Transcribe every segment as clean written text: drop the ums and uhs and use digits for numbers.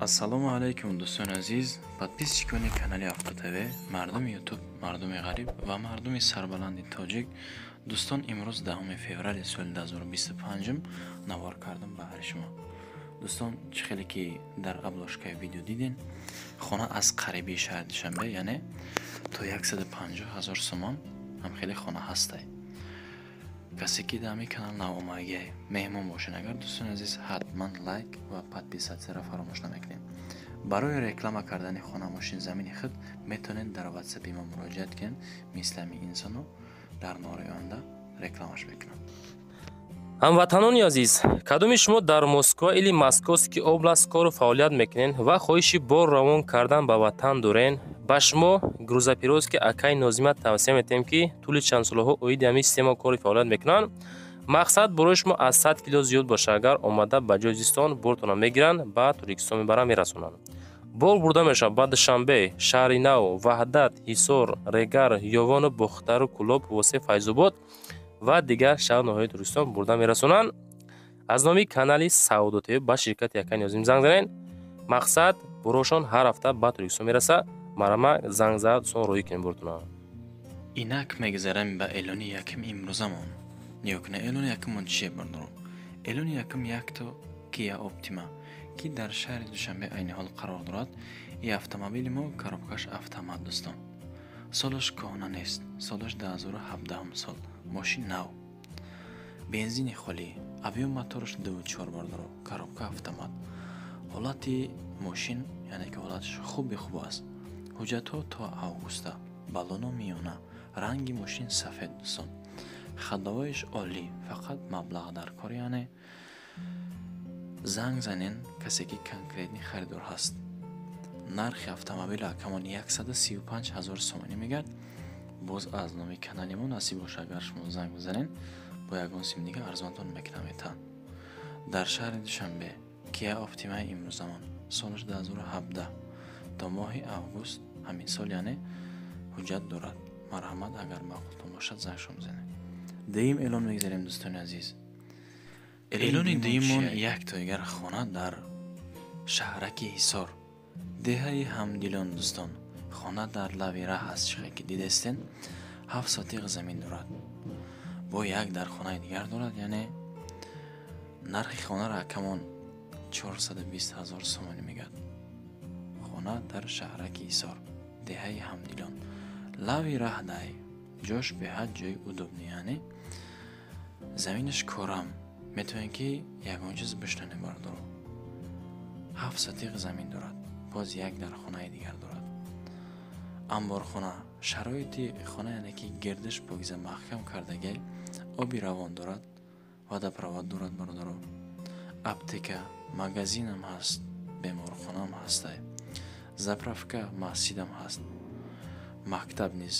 ассалому алайкум дӯстони азиз, подписчикони канали Автотв, мардуми ютуб, мардуми ғариб ва мардуми сарбаланди тоҷик. Дӯстон, имрӯз 10 феврали соли 2025 навор кардам баҳри шумо. Дӯстон, чӣ хеле ки дар обложкаи видео дидин, хона аз қарибии шаҳри Душанбе, яъне то 150,000 сомон ҳам хеле хона ҳастай. کسی که در کانال نو اومده مهمون باشین، اگر دوستان عزیز حتما لایک و подписаться را فراموش نکنید. برای رکلام کردن خانه ماشین زمین خود میتونید در واتساپ ما مراجعه کنید، مثل این انسانو در نوری آنده رکلامش بکنید. هموطنان عزیز، کدوم شما در مسکو или Московский область کار و فعالیت میکنین و خواهش بار روان کردن به وطن دارین؟ با شما грузоперевозки акай нозима тавсия метем ки тӯли чанд солҳо оиди ҳамин система кори фаъолият мекунанд. мақсад барои шумо аз 100 кило зиёд боша, агар омада ба ҷои зистон бортона мегиранд, ба Туркистон мебаранд, мерасонанд. бор бурда мешавад ба Душанбе, Шаҳри Нав, Ваҳдат, Ҳисор, Регар, Ёвону, Бухтару, Кӯлоб, Восе, Файзобод ва дигар шаҳр ноҳияи Туркистон бурда мерасонанд. аз номи канали Саудотв ба ширкати акай нозим занг занед. мақсад борошон ҳар ҳафта ба Туркистон мераса. марама занг зад сон роҳӣ кунем бортона. инак мегзарам ба эълони яким имрӯзамон. ниёкна эълони якимон чие бардору? эълони яким якто Kia Optima ки дар шаҳри Душанбе айни ҳол қарор дорад. и автомобили мо коробкаш автомат дӯстон. солаш коҳна нест, солаш 2017 сол, мошин нав, бензини холӣ, авиомотораш 2.4 бардору, коробка автомат. ҳолати мошин яъне ки ҳолаташ хуби хуб аст. ҳуҷҷатҳо то августа, баллоно миёна, ранги мошин сафед дӯстон. хаддавоиш олӣ, фақат маблағ дар кор, яъне занг занен касе ки конкретни харидор ҳаст. нархи автомобили акамон 135,000 сомонӣ мегӯяд. боз аз номи канали мо насиб боша, агар шумо занг бизанен бо ягон сим дига арзонтон мекунам метан. дар шаҳри Душанбе Kia Optima имрӯзамон, солаш 2017 то моҳи август ҳамин сол, яъне ҳуҷҷат дорад. марҳамат, агар маъқултон бошад занг шумо бизанед. дуюм эълон мегзарем дӯстони азиз. эълони дуюмон як тоигар хона дар шаҳраки Ҳисор, деҳаи ҳамдилон дӯстон. хона дар лави раҳ аст. чихе ки дидестен 7 сотиқ замин дорад. бо як дар хонаи дигар дорад, яъне нархи хонаро акамон 420,000 сомонӣ мегӯяд. хона дар шаҳраки Ҳисор, деҳаи ҳамдилон, лави раҳ дай, ҷош беҳад ҷои удобни, яъне заминаш корам, метавонед ки ягон чиз биштане бардору. 7 сотиқ замин дорад. боз як дар хонаи дигар дорад. амборхона, шароити хона яъне ки гирдиш покиза маҳкам кардагӣ, оби равон дорад, водопровод дорад бардору. аптека, магазинам ҳаст, беморхонам ҳастай, заправка, масҷидам ҳаст, мактаб низ.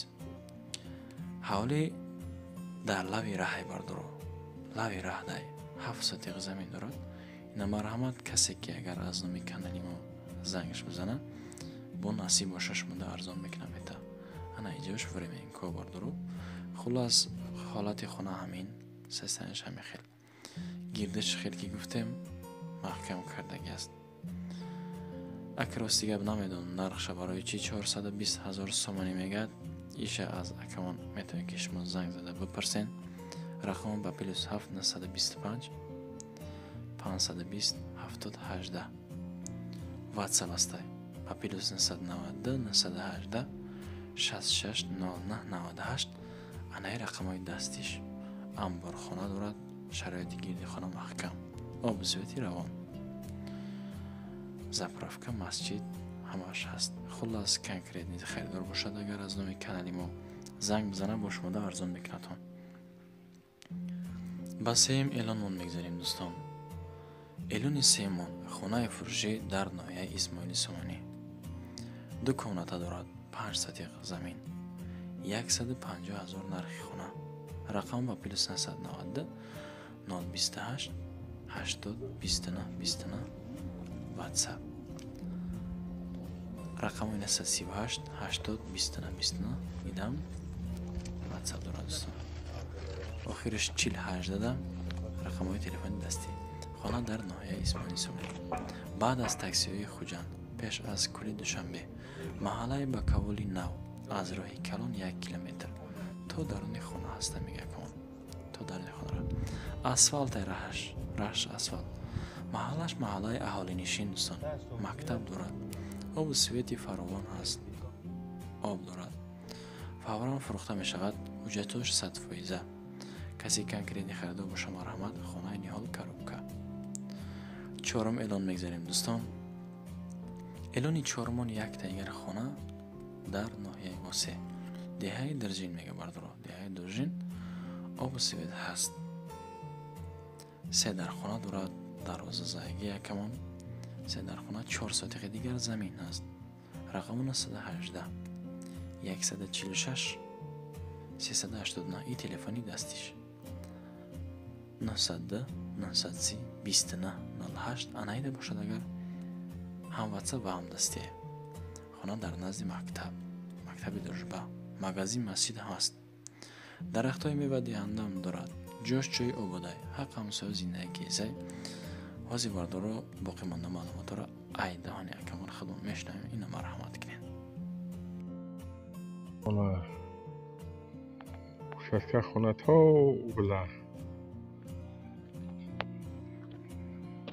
ҳавли дар лави раҳи бардору, лави раҳ дай, 7 сотиқ замин дорад. ина марҳамат, касе ки агар аз номи канали мо зангаш бизана, бо насиб боша шумода арзон мекунам мета. ана иҷош временко бардору. хулас ҳолати хона ҳамин, састанаш ҳамин хел. гирдиш хел ки гуфтем маҳкам кардаги аст. акрости гап намедонам нархша барои чи 420,000 сомонӣ мегӯяд. иша аз акамон метавонед ки шумо занг зада бипарсен. рақамон ба +7 925 520 7018 ватсап астай. ба +992 918 66 09 98. анаи рақамои дастиш. амборхона дорад, шароити гирди хона маҳкам, обзвети равон, заправка, масҷид ҳамаш ҳаст. хулас конкретни харидор бошад, агар аз номи канали мо занг бизана, бо шумода арзон мекунадон. ба сеюм эълонмон мегзарем дӯстон. эълони сеюмон хонаи фурӯшӣ дар ноҳияи Исмоили Сомонӣ. ду комната дорад, 5 сотиқ замин, 150,000 нархи хона. рақам ба +992 028 80 29 29 ватсап. рақамои 938 80 29 29 идам ватсап дорад дӯстон. охираш 48 дадам рақамои телефони дастӣ. خانه در ناحیه اسمانی سومنی. بعد از تاکسی‌های خوجند پیش از کولی دوشنبه محله بکولی نو از راه کلان 1 کیلومتر تا درون خانه هست میگه کن تا درون خانه را اسفالت رهش اسفالت محلش محله اهالی نشین دوستان. مکتب دارد، آب سویتی فراوان هست، آب دارد، فورا فروخته می شود، اجرتش 100%. کسی کنکریت خریده باشه مرحمت خانه نیال کاروبکا. چهارم اعلان میگذاریم دوستان. اعلان چهارمان یک تایگر خانه در ناحیه گوسه دهه درجین میگه بردارو دهه درجین آب سوید هست. 3 در خانه دارد، دروازه زایگی یکمان. 3 در خانه 4 ساتق دیگر زمین است. رقم 918 146 389 ای تلفنی دستیش 910 930 29 08 انایده باشد. اگر هم واتساپ و هم دستیه. خانه در نزد مکتب درجبه مغازه مسجد هست. درختای میوه دهندم دارد، جوش چای آبادای حق همسایه زندگی زی وازی وردارو باقی مانده معلومات را ای دهانی اکمان خودمون میشنویم. اینو مرحمت کنین. خونه شسته خونه تا بلا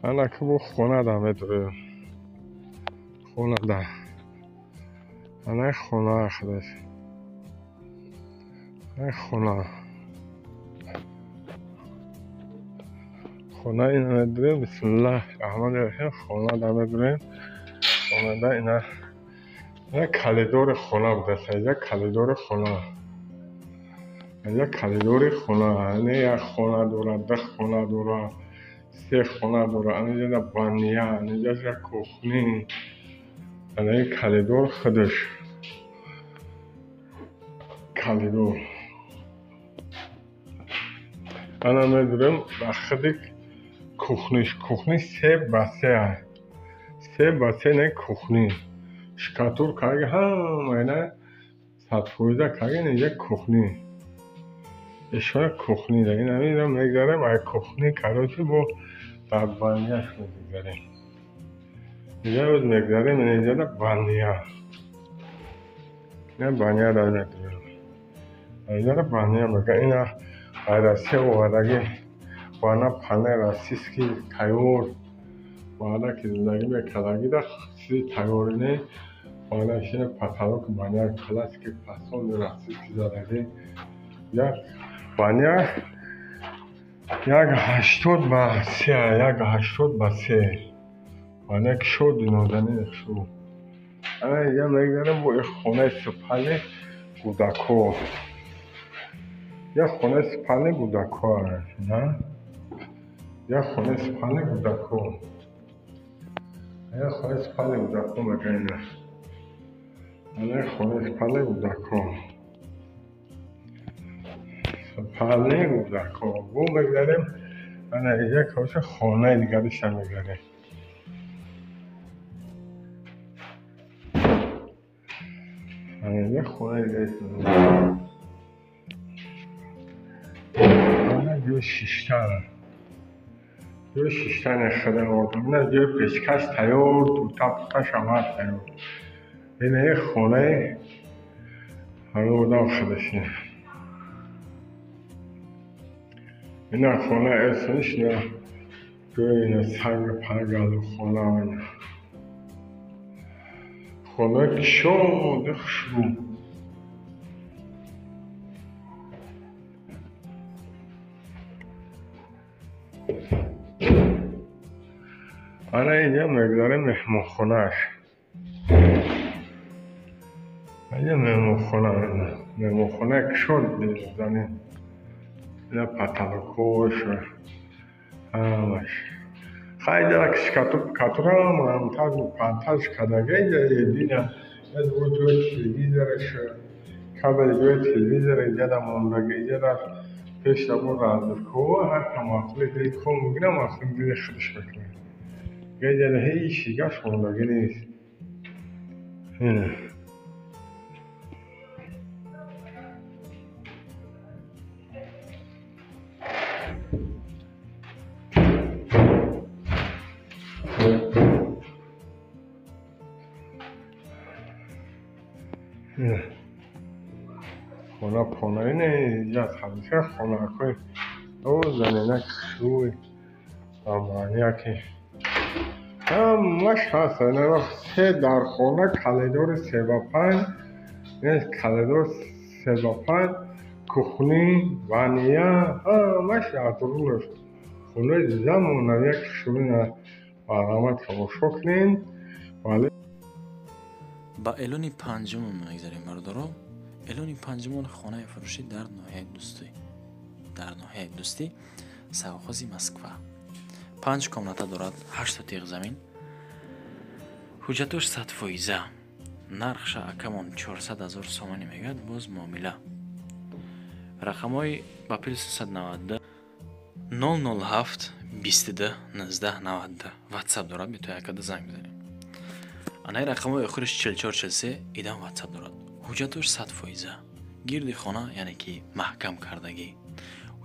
انا که بو خونه دا میداره خونه دا انا خونه خداش ای خونه اینا میداره. بسم الله الرحمن الرحیم. خونه دا میداره. خونه دا اینا کلیدور خونه بوده. اینجا کلیدور خونه اینجا کلیدور خونه اینجا یک خونه داره، 2 خونه داره، 3 خونه داره. اینجا بانیه، اینجا کخنی، اینجا کلیدور خودش کلیدور. انا میدونم بخدی کخنی 3 بسه 3 بسه نه کخنی شکاتور کاری هم اینه 100% کاری اینجا کخنی اشوار کخنی داره. این همین رو میگذارم ای کخنی کاراشو با بانیهش میگذاریم. اینجا بود میگذاریم اینجا دا بانیه نه بانیه داره نداریم. اینجا دا بانیه میگه اینا راستی وادگی وانا پانه راستیسکی تایور وانا که زندگی میکردگی دا سی تایور نه وانا شنه پتالو که بانیه کلاس که پاسون راستیسکی زدگی یا بانیه 80/3 بانیه که شد نودنی شد. انا اینجا میگذارم با خونه سپاله گوداکو یا خونه سپاله گوداکو نه یا خونه سپاله گوداکو یا خونه سپاله گوداکو مگه نه خونه سپاله گوداکو سپاله گوداکو بو میگذاریم. انا اینجا که خونه دیگرش هم میگذاریم. اینجا خونه دیگرش میگذاریم. جو 6 تا نخده آوردم. نه جو پیشکش تایور تو تاش آمد تایور. اینه خونه همه بودم خدشی. اینه خونه اسمش نه جو اینه سنگ پرگل خونه اینه خونه که شد شروع. انا اینجا مقدار مهمون خونهش اینجا مهمون خونه که شد دیزنی اینا پتلکوش همش خیلی را کسی کتورم همتاز پانتاز کدگه اینجا دینا از وجود تلویزرش کابل جوی تلویزر اینجا دا مندگه اینجا دا پیش دا بود رازد که هر تماثلی که کن میگنم اصلا دیده خودش بکنه گیجه هی شیگاش مندگه نیست. اینه خونه پانه نه یا همیشه خونه که او زنینک خوی امانیا که همش هست نه سه در خونه کلیدور 35 نه کلیدور 35 کخنی وانیا همش اترولش خونه زمان یک شونه برنامه تماشا کنین ولی با الونی پنجمون میگذاریم بردارو. الونی پنجمون خانه فروشی در ناحیه دوستی سوخوزی مسکوا. 5 کامناتا دارد، 8 تیغ زمین. حجتش 100%. نرخش اکمون 400,000 سومانی میگد. باز معامله رقمای با پیل 390 007 22 19 90 واتساپ دارد. میتونی اکد زنگ بزنیم. آنهای رقمای آخرش 44 43 ایدم واتساپ دارد. حجتش 100%. گیردی خانه یعنی که محکم کردگی.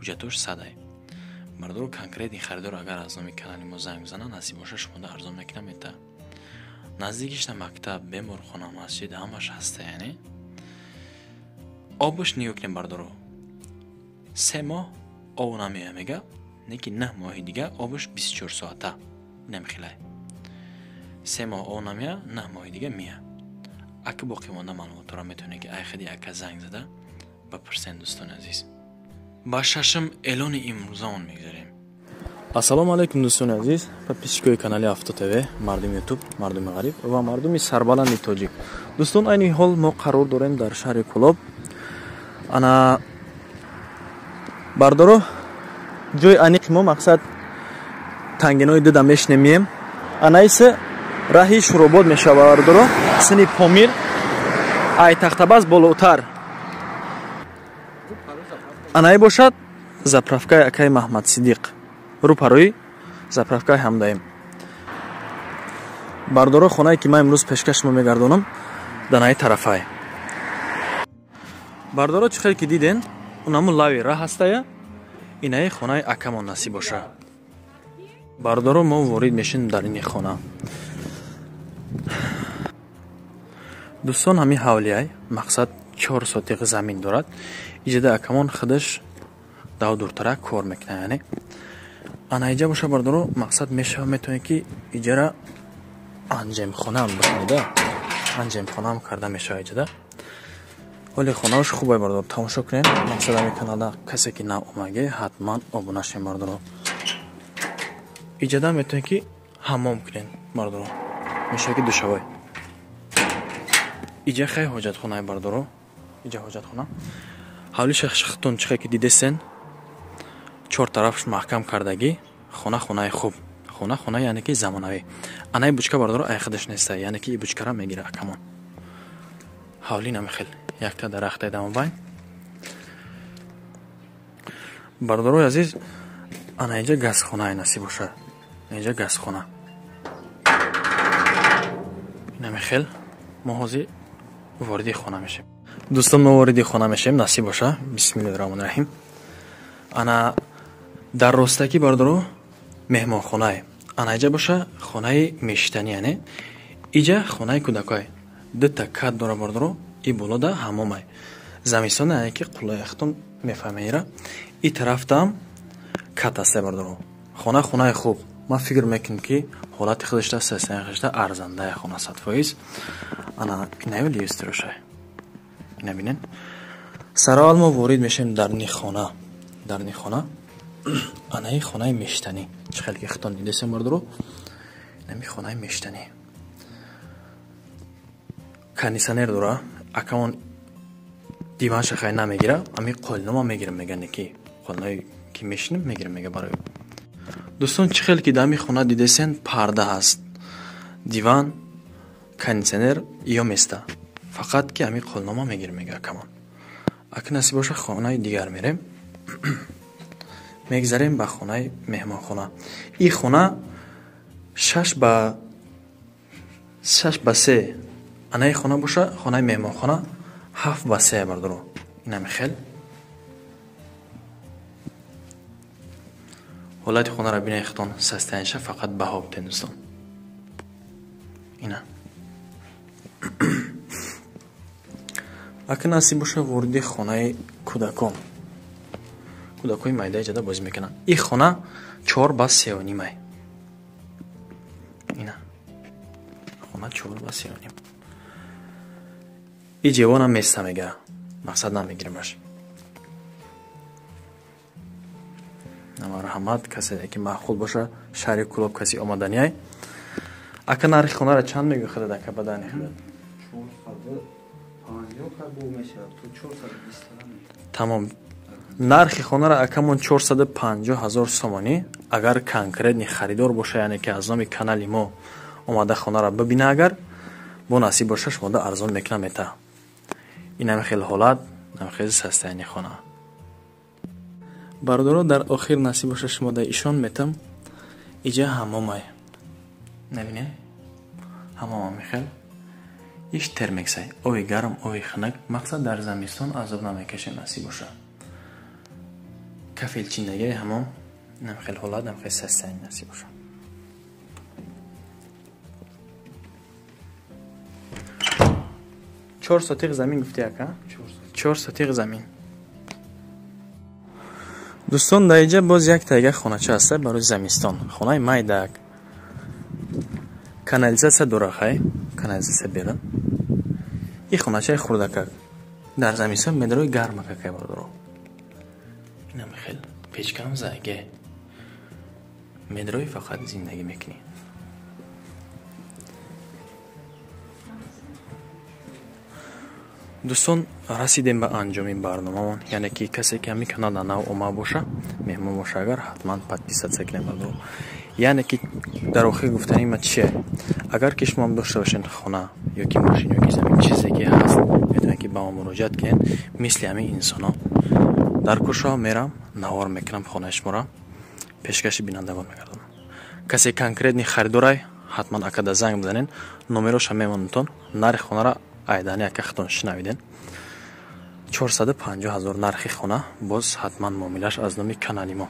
حجتش 100. مردم کنکریت این خریدار اگر از نامی کانالی ما زنگ بزنن نصیب باشه شما ده ارزان میکنه میته. نزدیکش مکتب بیمار خانه مسجد همش هسته یعنی آبش نیو کنیم بردارو 3 ماه آب نمیه میگه نکی 9 ماه دیگه آبش 24 ساعته نمیخیله 3 ماه آب نمیه 9 ماه دیگه میه. اگه باقی مانده معلومات را میتونه که ای خیلی اگه زنگ زده بپرسین دوستان عزیز. با ششم الون امروزمون میگذاریم. السلام علیکم دوستان عزیز. با پیشگوی کانال افتو تیوی مردم یوتیوب مردم غریب و مردم سربلند تاجیک. دوستان این حال ما قرار داریم در شهر کلاب. انا بردارو جای انیق ما مقصد تنگینای دیدم میشنمیم. انا ایسه راهی شروباد میشه بردارو سنی پامیر ای تختباز بالاتر анай бошад заправкаи акаи Маҳмадсидиқ рӯпарӯи заправкаи Ҳамдаим. бардоро хонае ки ман имрӯз пешкашмо мегардонам данаи тарафае. бардоро чӣ хел ки диден унамо лави раҳ ҳастая инаи хонаи акамон насиб боша. бардоро мо ворид мешинем дар ини хона. дӯстон ҳами ҳавлияй мақсад 4 сотиқ замин дорад. иҷода акамон худаш дав дуртара кор мекунад яъне ана иҷа боша бардоро мақсад мешава метавонед ки иҷара анҷемхонаам бошада анҷемхонаам карда мешава иҷода. ҳоли хонааш хубай бардоро тамошо кунем. мақсад ами каналда касе ки нав омаге ҳатман обуна шем бардоро. иҷода метавонед ки ҳаммом кунем бардоро мешава ки душавой. иҷа хай ҳоҷатхонаи бардоро иҷа ҳоҷатхона ҳавли шахтон чихе ки дидесен 4 тарафш маҳкам кардагӣ хона хонаи хуб хона хона яъне ки замонавӣ. анаи бучка бардоро айхидаш неста яъне ки и бучкара мегира акамон ҳавли намехел якта дарахтаи дамобайн. бардорои азиз ана иҷа газхонае насиб боша. иҷа газхона намехел мо ҳозир вориди хона мешем. دوستان ما وارد خانه میشیم نصیب باشه. بسم الله الرحمن الرحیم. انا در راستکی بردارو مهمان خانه انا اینجا باشه خانه میشتنی یعنی اینجا خانه کودکای دو تا کات داره بردارو ای بالا ده حمامه زمستان یعنی که قلای اختون میفهمیره این طرف دام کات است بردارو خانه خوب. ما فکر میکنم که حالت خودش ده سیستم خودش ده ارزنده خانه 100%. انا اینو لیستروشه نبینن. سرال ما وارد میشیم در نی خانه. در نی خانه انای خانه میشتنی چه خیلی که خطان دیدسیم بردارو نمی خانه میشتنی کانیسانر داره اکمون دیوانش خیلی نمیگیره امی قلنما میگیرم میگن که قلنایی که میشنیم میگیرم میگه برای دوستان چه خیلی که دمی خانه دیدسین پرده هست دیوان کانیسانر یا میسته فقط که همی قولنامه میگیریم میگه کمان. اگه نصیب باشه خانه دیگر میریم میگذاریم به خانه مهمان خانه. این خانه 6 به 3 انای خانه باشه خانه مهمان خانه 7 به 3 بردارو این همی خیل حالت خانه را بینه اختان سستینشه فقط به ها بتین دوستان اینه ака насиб боша вориди хонаи кӯдакони майдаи ҷада бозӣ мекунанд. ин хона 4 ба 3.5 ина хона 4 ба 3.5. ин ҷевонам места мегира, мақсад намегиримаш. марҳамат, касе ки маъқул боша, шаҳри Кӯлоб каси омаданияй. ака нархи хонара чанд мегӯ худат ака бадани худат? 450 тамом. нархи хонара акамон 450,000 сомонӣ. агар конкретни харидор боша, яъне ки аз номи канали мо омада хонара бибина, агар бо насиб боша шумода арзон мекунам мета. ин ҳам хел ҳолат, ҳам хел састаяни хона. бародаро, дар охир насиб боша шумода ишон метам. иҷа ҳамомай. набине? ҳамома мехел. иш термексай. ои гарм, ои хунак. мақсад дар замистон азоб намекашем насиб боша. кафелчиндагии ҳамом нам хел ҳолат, нам хел састаяни насиб боша. چهار ساتیق زمین گفتی اکا؟ 4 ساتیق زمین. دوستان در اینجا باز یک تایگه خانه‌چه هسته برای زمستان. خانه مایدک. کانالیزاسیا داره خواهی. کانالیزاسیا بیرون. این خانه‌چه خورده که در زمستان مدروی گرم که که بردارو. این هم خیلی پیچکم زنگه. مدروی فقط زندگی میکنی. دوستان رسیدیم به انجام برنامه‌مون. یعنی که کسی که همی کانال نو اومد باشه مهمون باشه اگر حتما подписаться کنیم برو. یعنی که در آخر گفتنی ما چیه؟ اگر که شما هم داشته باشین خانه یا که ماشین یا که زمین چیزی که هست میتونید که با ما مراجعت کنین. مثل همین انسانا در کوشا میرم نوار میکنم خانه شما را پیشکش بینندگان میگردم. کسی کنکریت خریدارای حتما اکد زنگ بزنین. نمرش هم میمونتون. نرخ خانه را айдани ака хатон шунавиден. 450,000 нархи хона. боз ҳатман муомилаш аз номи канали мо.